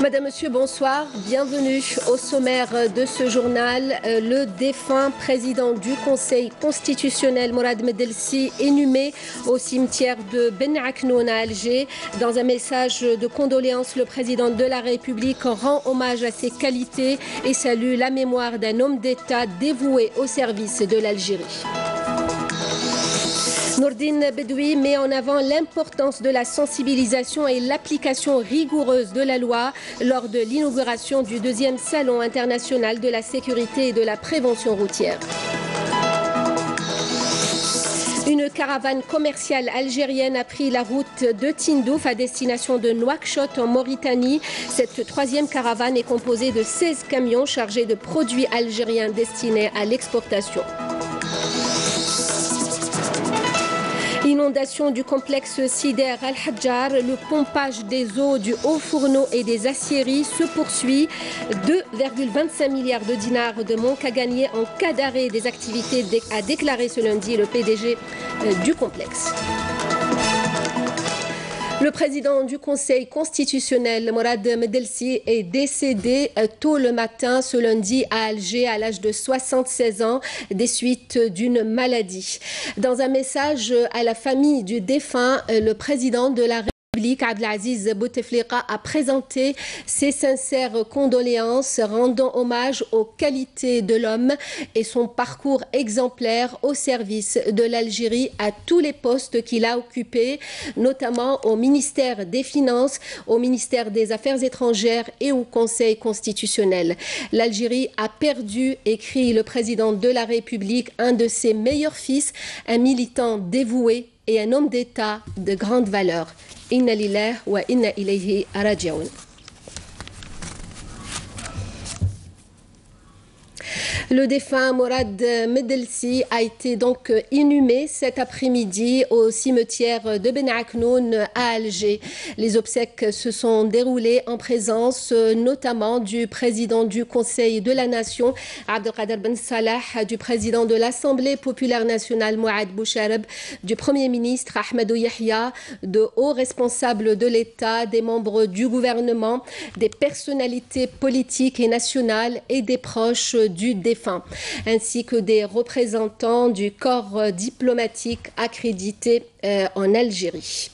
Madame, Monsieur, bonsoir. Bienvenue au sommaire de ce journal. Le défunt président du Conseil constitutionnel, Mourad Medelsi, inhumé au cimetière de Ben Aknoun à Alger. Dans un message de condoléances, le président de la République rend hommage à ses qualités et salue la mémoire d'un homme d'État dévoué au service de l'Algérie. Nourdine Bedoui met en avant l'importance de la sensibilisation et l'application rigoureuse de la loi lors de l'inauguration du 2e Salon international de la sécurité et de la prévention routière. Une caravane commerciale algérienne a pris la route de Tindouf à destination de Nouakchott en Mauritanie. Cette 3e caravane est composée de 16 camions chargés de produits algériens destinés à l'exportation. Inondation du complexe Sider Al-Hadjar, le pompage des eaux du Haut-Fourneau et des aciéries se poursuit. 2,25 milliards de dinars de manque à gagner en cas d'arrêt des activités, a déclaré ce lundi le PDG du complexe. Le président du Conseil constitutionnel, Mourad Medelsi, est décédé tôt le matin ce lundi à Alger à l'âge de 76 ans des suites d'une maladie. Dans un message à la famille du défunt, le président de la République, Abdelaziz Bouteflika, a présenté ses sincères condoléances, rendant hommage aux qualités de l'homme et son parcours exemplaire au service de l'Algérie à tous les postes qu'il a occupés, notamment au ministère des Finances, au ministère des Affaires étrangères et au Conseil constitutionnel. L'Algérie a perdu, écrit le président de la République, un de ses meilleurs fils, un militant dévoué et un homme d'État de grande valeur. Inna lillahi wa inna ilayhi raji'un. Le défunt Mourad Medelsi a été donc inhumé cet après-midi au cimetière de Ben Aknoun à Alger. Les obsèques se sont déroulées en présence notamment du président du Conseil de la Nation, Abdelkader Ben Salah, du président de l'Assemblée populaire nationale, Mouad Bouchareb, du Premier ministre, Ahmadou Yahya, de hauts responsables de l'État, des membres du gouvernement, des personnalités politiques et nationales et des proches du défunt, ainsi que des représentants du corps diplomatique accrédité en Algérie.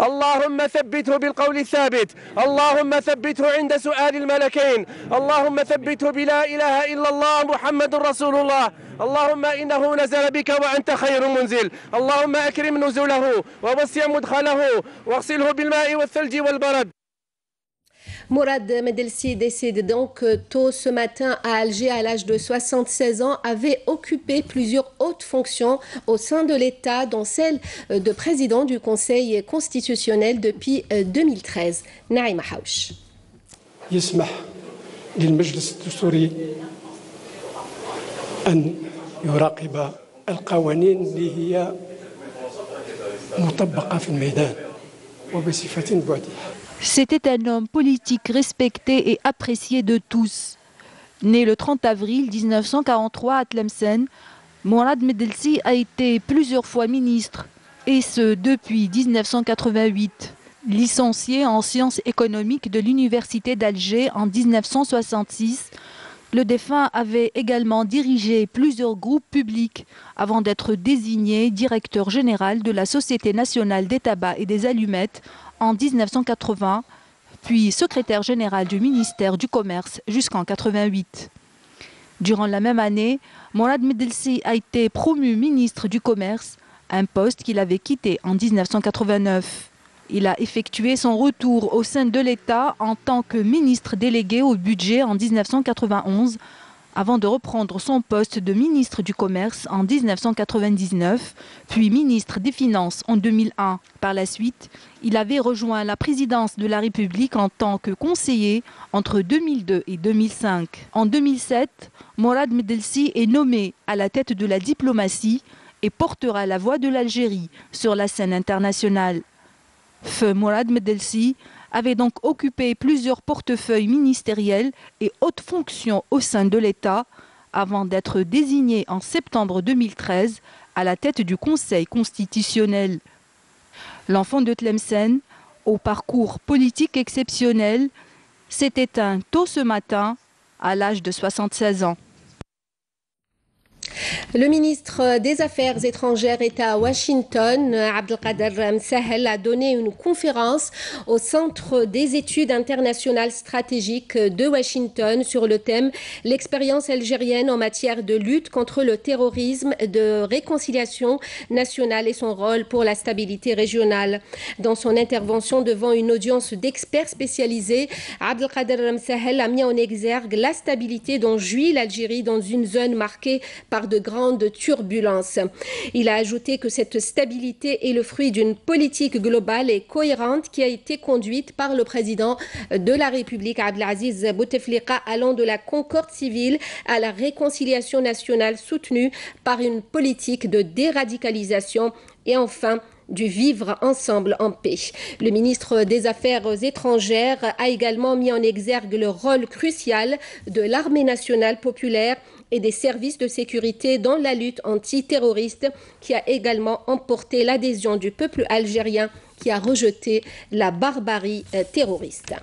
اللهم ثبته بالقول الثابت، اللهم ثبته عند سؤال الملكين، اللهم ثبته بلا إله إلا الله محمد رسول الله، اللهم إنه نزل بك وأنت خير منزل، اللهم أكرم نزله ووسع مدخله واغسله بالماء والثلج والبرد. Mourad Medelsi, décédé donc tôt ce matin à Alger à l'âge de 76 ans, avait occupé plusieurs hautes fonctions au sein de l'État, dont celle de président du Conseil constitutionnel depuis 2013. Naïma Haouch. يسمح للمجلس الدستوري أن يراقب القوانين اللي هي مطبقة في الميدان وبصفة بعدية. C'était un homme politique respecté et apprécié de tous. Né le 30 avril 1943 à Tlemcen, Mourad Medelsi a été plusieurs fois ministre, et ce depuis 1988. Licencié en sciences économiques de l'Université d'Alger en 1966, le défunt avait également dirigé plusieurs groupes publics avant d'être désigné directeur général de la Société nationale des tabacs et des allumettes en 1980, puis secrétaire général du ministère du Commerce jusqu'en 1988. Durant la même année, Mourad Medelsi a été promu ministre du Commerce, un poste qu'il avait quitté en 1989. Il a effectué son retour au sein de l'État en tant que ministre délégué au budget en 1991, avant de reprendre son poste de ministre du Commerce en 1999, puis ministre des Finances en 2001. Par la suite, il avait rejoint la présidence de la République en tant que conseiller entre 2002 et 2005. En 2007, Mourad Medelsi est nommé à la tête de la diplomatie et portera la voix de l'Algérie sur la scène internationale. Feu Mourad Medelsi avait donc occupé plusieurs portefeuilles ministériels et hautes fonctions au sein de l'État avant d'être désigné en septembre 2013 à la tête du Conseil constitutionnel. L'enfant de Tlemcen, au parcours politique exceptionnel, s'est éteint tôt ce matin à l'âge de 76 ans. Le ministre des Affaires étrangères est à Washington. Abdelkader Msahel a donné une conférence au Centre des études internationales stratégiques de Washington sur le thème « L'expérience algérienne en matière de lutte contre le terrorisme, de réconciliation nationale et son rôle pour la stabilité régionale ». Dans son intervention devant une audience d'experts spécialisés, Abdelkader Msahel a mis en exergue la stabilité dont jouit l'Algérie dans une zone marquée par de grandes turbulences. Il a ajouté que cette stabilité est le fruit d'une politique globale et cohérente qui a été conduite par le président de la République, Abdelaziz Bouteflika, allant de la concorde civile à la réconciliation nationale soutenue par une politique de déradicalisation et enfin du vivre ensemble en paix. Le ministre des Affaires étrangères a également mis en exergue le rôle crucial de l'armée nationale populaire et des services de sécurité dans la lutte antiterroriste qui a également emporté l'adhésion du peuple algérien qui a rejeté la barbarie terroriste.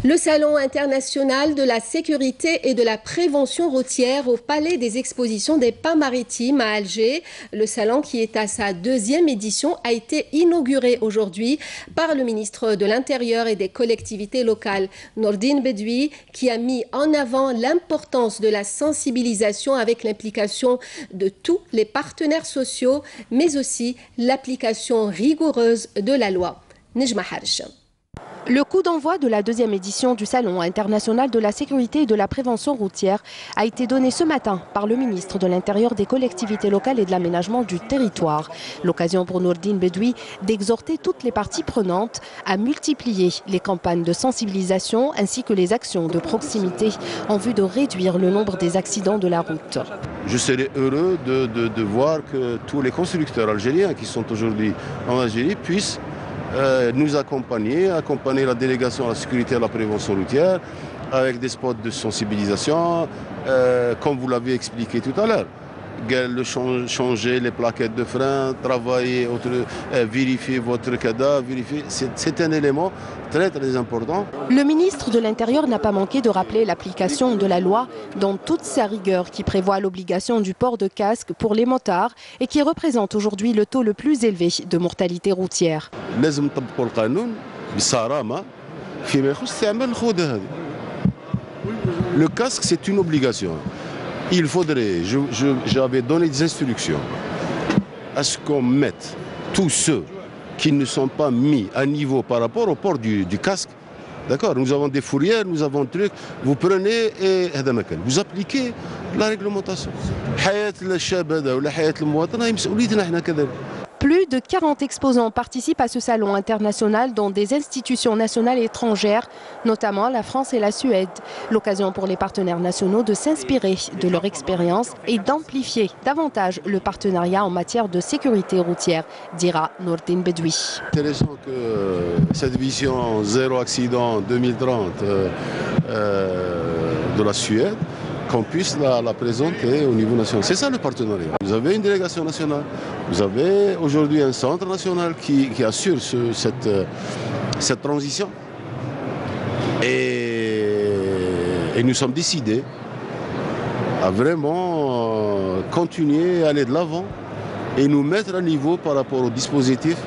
Le Salon international de la sécurité et de la prévention routière au Palais des expositions des Pas Maritimes à Alger. Le salon, qui est à sa 2e édition, a été inauguré aujourd'hui par le ministre de l'Intérieur et des collectivités locales, Nordine Bedoui, qui a mis en avant l'importance de la sensibilisation avec l'implication de tous les partenaires sociaux, mais aussi l'application rigoureuse de la loi. Nejma Harj. Le coup d'envoi de la 2e édition du Salon international de la sécurité et de la prévention routière a été donné ce matin par le ministre de l'Intérieur, des collectivités locales et de l'aménagement du territoire. L'occasion pour Nordine Bedoui d'exhorter toutes les parties prenantes à multiplier les campagnes de sensibilisation ainsi que les actions de proximité en vue de réduire le nombre des accidents de la route. Je serais heureux de voir que tous les constructeurs algériens qui sont aujourd'hui en Algérie puissent nous accompagner la délégation à la sécurité et à la prévention routière avec des spots de sensibilisation, comme vous l'avez expliqué tout à l'heure. Changer les plaquettes de frein, travailler, vérifier votre cadavre, c'est un élément très très important. Le ministre de l'Intérieur n'a pas manqué de rappeler l'application de la loi dans toute sa rigueur qui prévoit l'obligation du port de casque pour les motards et qui représente aujourd'hui le taux le plus élevé de mortalité routière. Le casque, c'est une obligation. Il faudrait, j'avais donné des instructions à ce qu'on mette tous ceux qui ne sont pas mis à niveau par rapport au port du casque. D'accord, nous avons des fourrières, nous avons des trucs. Vous prenez et vous appliquez la réglementation. Plus de 40 exposants participent à ce salon international dont des institutions nationales et étrangères, notamment la France et la Suède. L'occasion pour les partenaires nationaux de s'inspirer de leur expérience et d'amplifier davantage le partenariat en matière de sécurité routière, dira Nordine Bedoui. C'est intéressant que cette vision zéro accident 2030 de la Suède, qu'on puisse la présenter au niveau national. C'est ça le partenariat. Vous avez une délégation nationale, vous avez aujourd'hui un centre national qui assure cette transition. Et nous sommes décidés à vraiment continuer à aller de l'avant et nous mettre à niveau par rapport aux dispositifs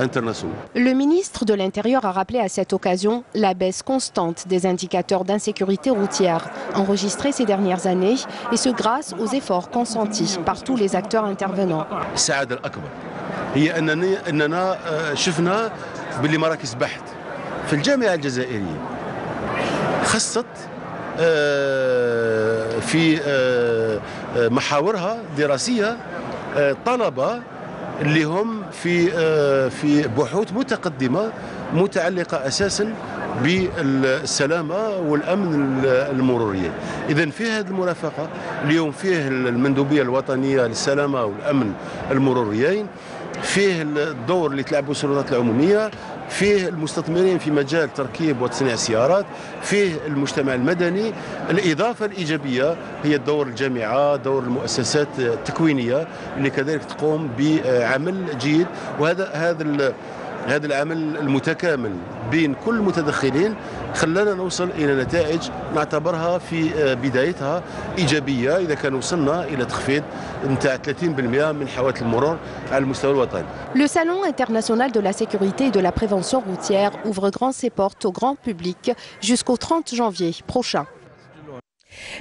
internationaux. Le ministre de l'Intérieur a rappelé à cette occasion la baisse constante des indicateurs d'insécurité routière enregistrés ces dernières années, et ce grâce aux efforts consentis par tous les acteurs intervenants. في محاورها دراسية طلبة اللي هم في بحوث متقدمة متعلقة أساسا بالسلامة والأمن المروريين. إذن في هذه المرافقة اليوم فيه المندوبية الوطنية للسلامة والأمن المروريين، فيه الدور اللي تلعبه السلطات العمومية، فيه المستثمرين في مجال تركيب وتصنيع السيارات، فيه المجتمع المدني. الإضافة الإيجابية هي دور الجامعة، دور المؤسسات التكوينية اللي كذلك تقوم بعمل جيد. هذا العمل المتكامل بين كل المتدخلين خلانا نوصل إلى نتائج نعتبرها في بدايتها إيجابية إذا كان وصلنا إلى تخفيض نتاع 30% من حوادث المرور على المستوى الوطني. Le Salon international de la sécurité et de la prévention routière ouvre grand ses portes au grand public jusqu'au 30 janvier prochain.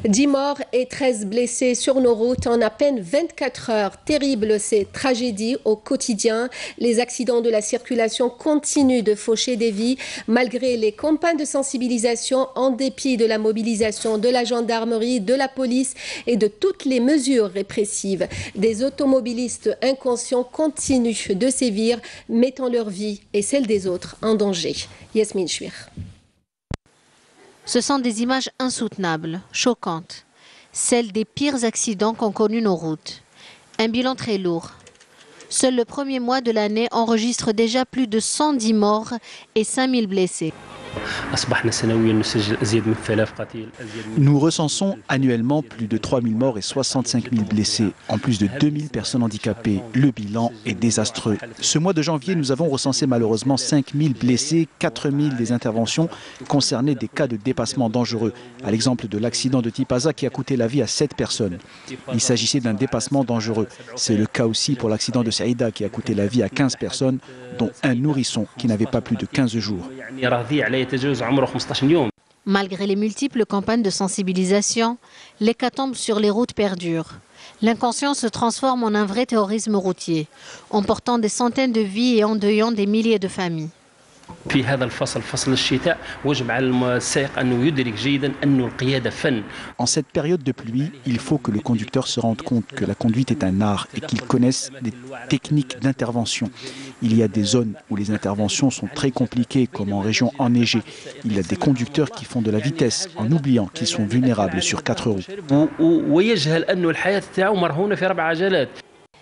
10 morts et 13 blessés sur nos routes en à peine 24 heures. Terrible ces tragédies au quotidien. Les accidents de la circulation continuent de faucher des vies malgré les campagnes de sensibilisation, en dépit de la mobilisation de la gendarmerie, de la police et de toutes les mesures répressives. Des automobilistes inconscients continuent de sévir, mettant leur vie et celle des autres en danger. Yasmine Chouir. Ce sont des images insoutenables, choquantes, celles des pires accidents qu'ont connus nos routes. Un bilan très lourd. Seul le premier mois de l'année enregistre déjà plus de 110 morts et 5000 blessés. Nous recensons annuellement plus de 3000 morts et 65 000 blessés, en plus de 2000 personnes handicapées. Le bilan est désastreux. Ce mois de janvier, nous avons recensé malheureusement 5000 blessés, 4000 des interventions concernaient des cas de dépassement dangereux, à l'exemple de l'accident de Tipaza qui a coûté la vie à 7 personnes. Il s'agissait d'un dépassement dangereux. C'est le cas aussi pour l'accident de Saïda qui a coûté la vie à 15 personnes, dont un nourrisson qui n'avait pas plus de 15 jours. Malgré les multiples campagnes de sensibilisation, l'hécatombe sur les routes perdure. L'inconscience se transforme en un vrai terrorisme routier, emportant des centaines de vies et endeuillant des milliers de familles. En cette période de pluie, il faut que le conducteur se rende compte que la conduite est un art et qu'il connaisse des techniques d'intervention. Il y a des zones où les interventions sont très compliquées, comme en région enneigée. Il y a des conducteurs qui font de la vitesse en oubliant qu'ils sont vulnérables sur 4 roues.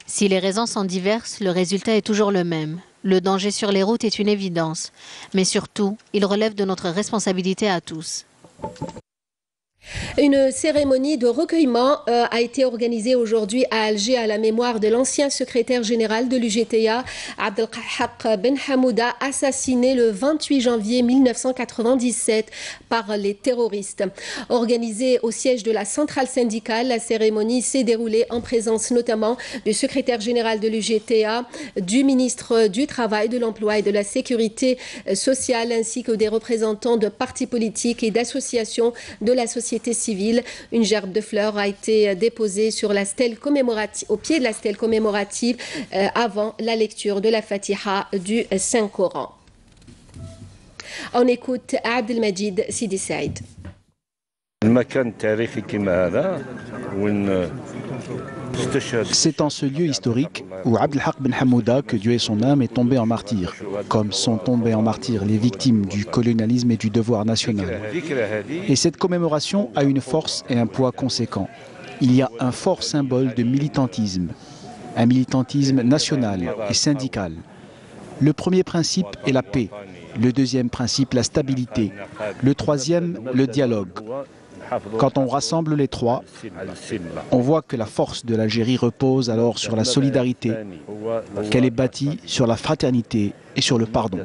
Si les raisons sont diverses, le résultat est toujours le même. Le danger sur les routes est une évidence, mais surtout, il relève de notre responsabilité à tous. Une cérémonie de recueillement a été organisée aujourd'hui à Alger à la mémoire de l'ancien secrétaire général de l'UGTA, Abdelhak Ben Hamouda, assassiné le 28 janvier 1997 par les terroristes. Organisée au siège de la centrale syndicale, la cérémonie s'est déroulée en présence notamment du secrétaire général de l'UGTA, du ministre du Travail, de l'Emploi et de la Sécurité sociale, ainsi que des représentants de partis politiques et d'associations de la société civile. Une gerbe de fleurs a été déposée sur la stèle commémorative, au pied de la stèle commémorative avant la lecture de la Fatiha du Saint-Coran. On écoute Abdelmajid Sidi Saïd. C'est en ce lieu historique où Abdelhak Ben Hamouda, que Dieu ait son âme, est tombé en martyr, comme sont tombés en martyr les victimes du colonialisme et du devoir national. Et cette commémoration a une force et un poids conséquents. Il y a un fort symbole de militantisme, un militantisme national et syndical. Le premier principe est la paix, le deuxième principe la stabilité, le troisième le dialogue. Quand on rassemble les trois, on voit que la force de l'Algérie repose alors sur la solidarité, qu'elle est bâtie sur la fraternité et sur le pardon.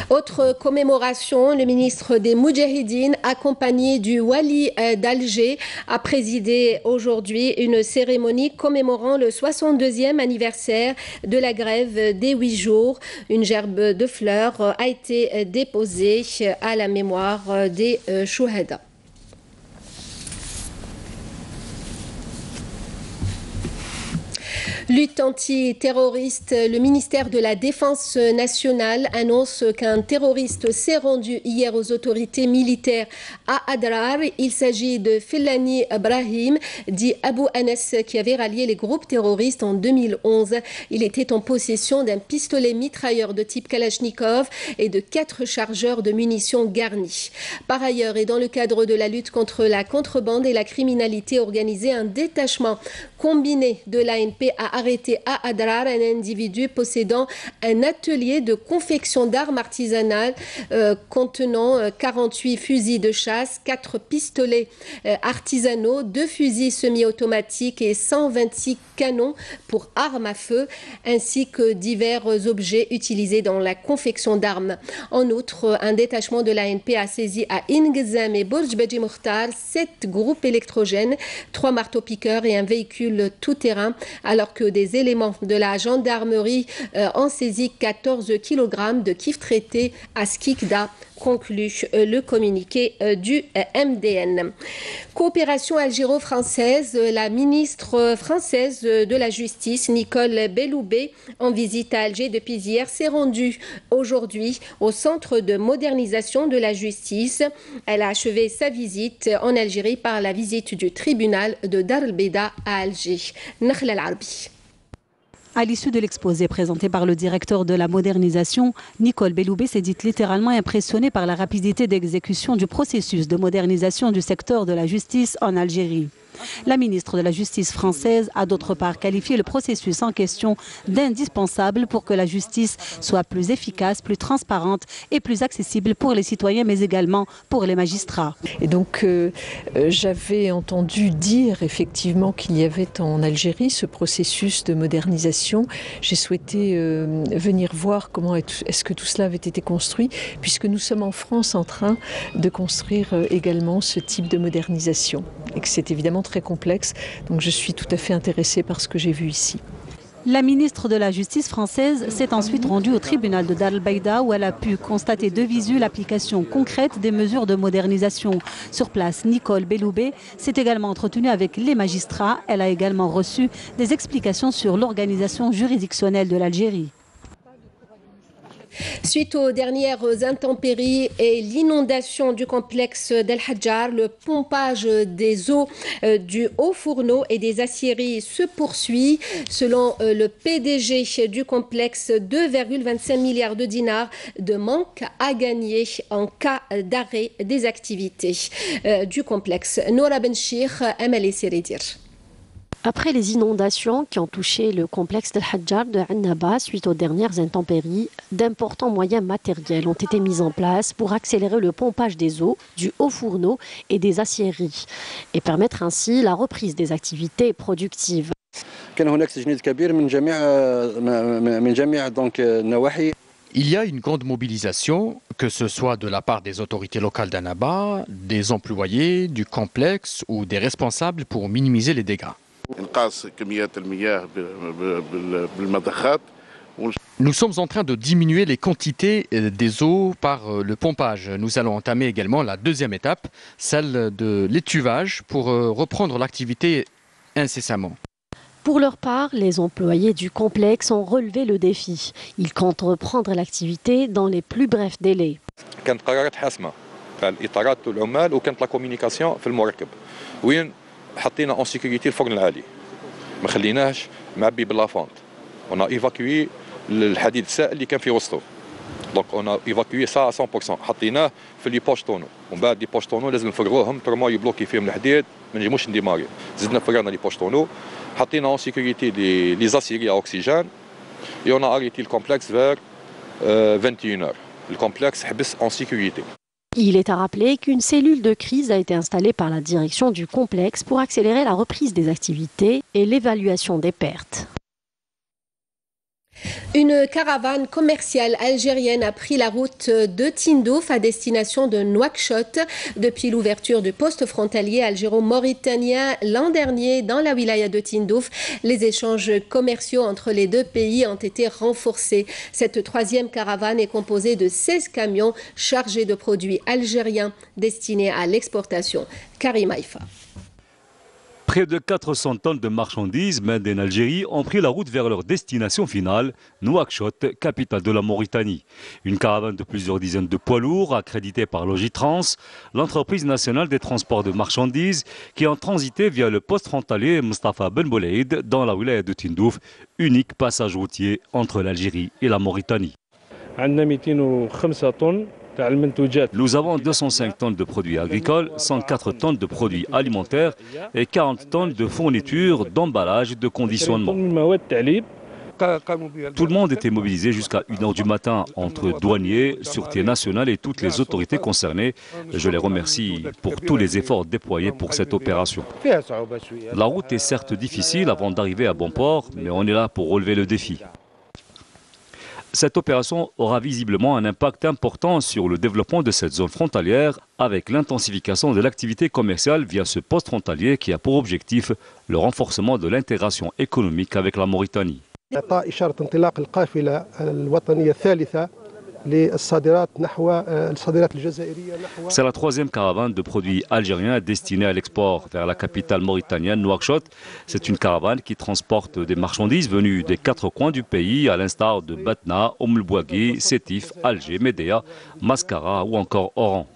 Autre commémoration, le ministre des Moudjahidines, accompagné du Wali d'Alger, a présidé aujourd'hui une cérémonie commémorant le 62e anniversaire de la grève des 8 jours. Une gerbe de fleurs a été déposée à la mémoire des Chouhada. Lutte antiterroriste, le ministère de la Défense nationale annonce qu'un terroriste s'est rendu hier aux autorités militaires à Adrar. Il s'agit de Fellaini Ibrahim, dit Abu Anas, qui avait rallié les groupes terroristes en 2011. Il était en possession d'un pistolet mitrailleur de type Kalachnikov et de 4 chargeurs de munitions garnis. Par ailleurs, et dans le cadre de la lutte contre la contrebande et la criminalité organisée, un détachement combiné de l'ANP a arrêté à Adrar un individu possédant un atelier de confection d'armes artisanales contenant 48 fusils de chasse, 4 pistolets artisanaux, 2 fusils semi-automatiques et 126 canons pour armes à feu, ainsi que divers objets utilisés dans la confection d'armes. En outre, un détachement de l'ANP a saisi à Ingzam et Bourj Beji Mokhtar 7 groupes électrogènes, 3 marteaux-piqueurs et un véhicule tout-terrain, alors que des éléments de la gendarmerie ont saisi 14 kg de kif traité à Skikda, conclut le communiqué du MDN. Coopération algéro-française, la ministre française de la Justice, Nicole Belloubet, en visite à Alger depuis hier, s'est rendue aujourd'hui au centre de modernisation de la justice. Elle a achevé sa visite en Algérie par la visite du tribunal de Dar el-Beida à Alger. Nakhla Al-Arbi. À l'issue de l'exposé présenté par le directeur de la modernisation, Nicole Belloubet s'est dite littéralement impressionnée par la rapidité d'exécution du processus de modernisation du secteur de la justice en Algérie. La ministre de la Justice française a d'autre part qualifié le processus en question d'indispensable pour que la justice soit plus efficace, plus transparente et plus accessible pour les citoyens, mais également pour les magistrats. Et donc j'avais entendu dire effectivement qu'il y avait en Algérie ce processus de modernisation. J'ai souhaité venir voir comment est-ce que tout cela avait été construit, puisque nous sommes en France en train de construire également ce type de modernisation et que c'est évidemment très complexe, donc je suis tout à fait intéressée par ce que j'ai vu ici. La ministre de la Justice française s'est ensuite rendue au tribunal de Dar el-Beida où elle a pu constater de visu l'application concrète des mesures de modernisation. Sur place, Nicole Belloubet s'est également entretenue avec les magistrats. Elle a également reçu des explications sur l'organisation juridictionnelle de l'Algérie. Suite aux dernières intempéries et l'inondation du complexe d'El Hadjar, le pompage des eaux du Haut-Fourneau et des aciéries se poursuit. Selon le PDG du complexe, 2,25 milliards de dinars de manque à gagner en cas d'arrêt des activités du complexe. Noura Benchir, MLE Seridir. Après les inondations qui ont touché le complexe d'El Hadjar de Annaba suite aux dernières intempéries, d'importants moyens matériels ont été mis en place pour accélérer le pompage des eaux, du Haut-Fourneau et des aciéries et permettre ainsi la reprise des activités productives. Il y a une grande mobilisation, que ce soit de la part des autorités locales d'Annaba, des employés, du complexe ou des responsables pour minimiser les dégâts. Nous sommes en train de diminuer les quantités des eaux par le pompage. Nous allons entamer également la deuxième étape, celle de l'étuvage, pour reprendre l'activité incessamment. Pour leur part, les employés du complexe ont relevé le défi. Ils comptent reprendre l'activité dans les plus brefs délais. حطينا en sécurité الفرن العالي ما خليناش معبي باللافونت on a évacué الحديد السائل اللي كان في وسطه donc on a évacué ça à 100% حطيناه في لي بوش طونو ومن بعد لي بوش طونو لازم نفرغوهم ترما يبلوكي فيهم الحديد ما نجموش نديماري زدنا فرغنا لي بوش طونو حطينا en sécurité les aciéries à oxygène et on a arrêté le complexe vers 21h le complexe حبس en sécurité. Il est à rappeler qu'une cellule de crise a été installée par la direction du complexe pour accélérer la reprise des activités et l'évaluation des pertes. Une caravane commerciale algérienne a pris la route de Tindouf à destination de Nouakchott depuis l'ouverture du poste frontalier algéro-mauritanien l'an dernier dans la wilaya de Tindouf. Les échanges commerciaux entre les deux pays ont été renforcés. Cette troisième caravane est composée de 16 camions chargés de produits algériens destinés à l'exportation. Karim Haïfa. Près de 400 tonnes de marchandises made in Algérie ont pris la route vers leur destination finale, Nouakchott, capitale de la Mauritanie. Une caravane de plusieurs dizaines de poids lourds, accréditée par Logitrans, l'entreprise nationale des transports de marchandises, qui ont transité via le poste frontalier Mustafa Ben Boulaïd dans la wilaya de Tindouf, unique passage routier entre l'Algérie et la Mauritanie. Nous avons 205 tonnes de produits agricoles, 104 tonnes de produits alimentaires et 40 tonnes de fournitures, d'emballage et de conditionnement. Tout le monde était mobilisé jusqu'à 1h du matin entre douaniers, sûreté nationale et toutes les autorités concernées. Je les remercie pour tous les efforts déployés pour cette opération. La route est certes difficile avant d'arriver à bon port, mais on est là pour relever le défi. Cette opération aura visiblement un impact important sur le développement de cette zone frontalière avec l'intensification de l'activité commerciale via ce poste frontalier qui a pour objectif le renforcement de l'intégration économique avec la Mauritanie. C'est la troisième caravane de produits algériens destinée à l'export vers la capitale mauritanienne, Nouakchott. C'est une caravane qui transporte des marchandises venues des 4 coins du pays, à l'instar de Batna, Oum-el-Bouaghi, Sétif, Alger, Médéa, Mascara ou encore Oran.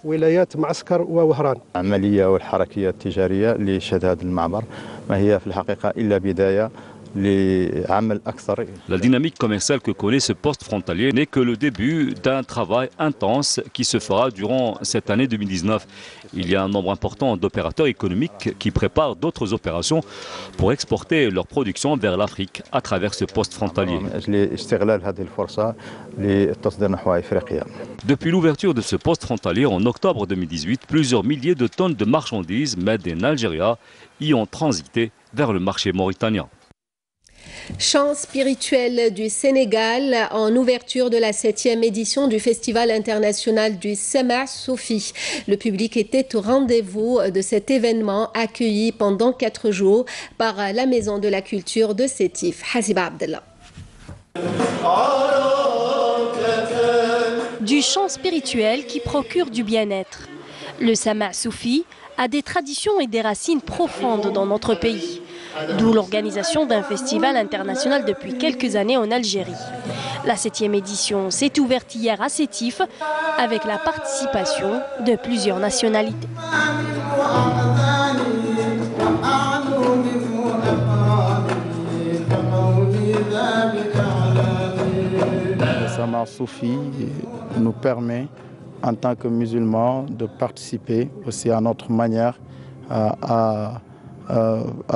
La dynamique commerciale que connaît ce poste frontalier n'est que le début d'un travail intense qui se fera durant cette année 2019. Il y a un nombre important d'opérateurs économiques qui préparent d'autres opérations pour exporter leur production vers l'Afrique à travers ce poste frontalier. Depuis l'ouverture de ce poste frontalier en octobre 2018, plusieurs milliers de tonnes de marchandises made in Algeria y ont transité vers le marché mauritanien. Chant spirituel du Sénégal en ouverture de la 7e édition du Festival international du Sama Soufi. Le public était au rendez-vous de cet événement accueilli pendant 4 jours par la Maison de la Culture de Sétif. Haziba Abdallah. Du chant spirituel qui procure du bien-être. Le Sama Soufi a des traditions et des racines profondes dans notre pays. D'où l'organisation d'un festival international depuis quelques années en Algérie. La 7e édition s'est ouverte hier à Sétif avec la participation de plusieurs nationalités. Le Sama Soufi nous permet en tant que musulmans de participer aussi à notre manière à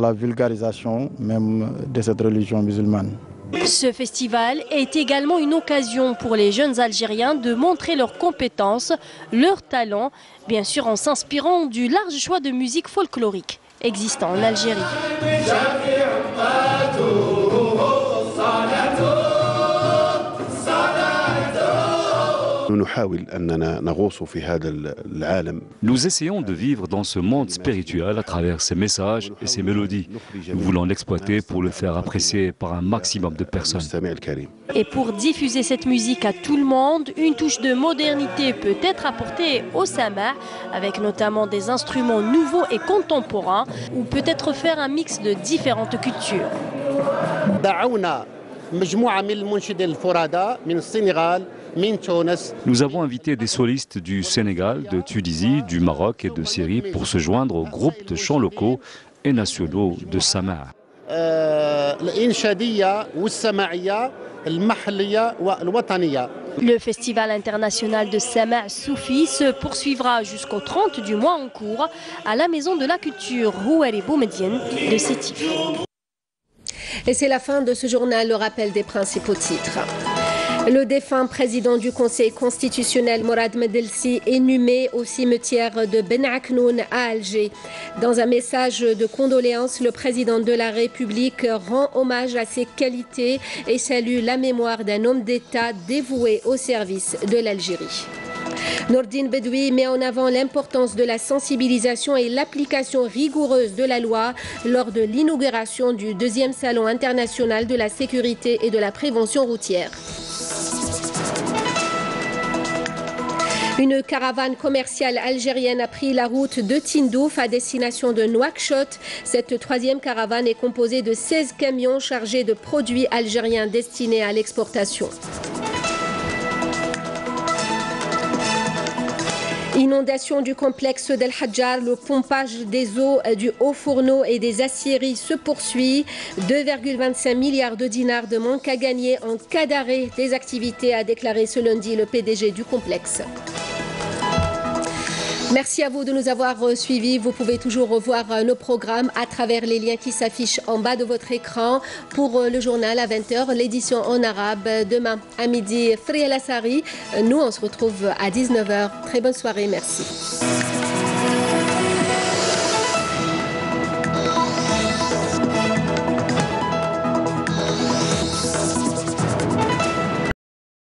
la vulgarisation même de cette religion musulmane. Ce festival est également une occasion pour les jeunes Algériens de montrer leurs compétences, leurs talents, bien sûr en s'inspirant du large choix de musique folklorique existant en Algérie. Nous essayons de vivre dans ce monde spirituel à travers ces messages et ces mélodies. Nous voulons l'exploiter pour le faire apprécier par un maximum de personnes. Et pour diffuser cette musique à tout le monde, une touche de modernité peut être apportée au Sama, avec notamment des instruments nouveaux et contemporains, ou peut-être faire un mix de différentes cultures. Nous avons invité des solistes du Sénégal, de Tunisie, du Maroc et de Syrie pour se joindre aux groupes de chants locaux et nationaux de Sama. Le festival international de Sama Soufi se poursuivra jusqu'au 30 du mois en cours à la Maison de la Culture Rouari Boumedienne de Sétif. Et c'est la fin de ce journal, le rappel des principaux titres. Le défunt président du Conseil constitutionnel, Mourad Medelsi, est inhumé au cimetière de Ben Aknoun à Alger. Dans un message de condoléances, le président de la République rend hommage à ses qualités et salue la mémoire d'un homme d'État dévoué au service de l'Algérie. Nourdine Bedoui met en avant l'importance de la sensibilisation et l'application rigoureuse de la loi lors de l'inauguration du 2e Salon international de la sécurité et de la prévention routière. Une caravane commerciale algérienne a pris la route de Tindouf à destination de Nouakchott. Cette troisième caravane est composée de 16 camions chargés de produits algériens destinés à l'exportation. Inondation du complexe d'El Hadjar, le pompage des eaux du Haut-Fourneau et des aciéries se poursuit. 2,25 milliards de dinars de manque à gagner en cas d'arrêt des activités, a déclaré ce lundi le PDG du complexe. Merci à vous de nous avoir suivis. Vous pouvez toujours revoir nos programmes à travers les liens qui s'affichent en bas de votre écran. Pour le journal à 20h, l'édition en arabe. Demain à midi, Friel Assari. Nous, on se retrouve à 19h. Très bonne soirée. Merci.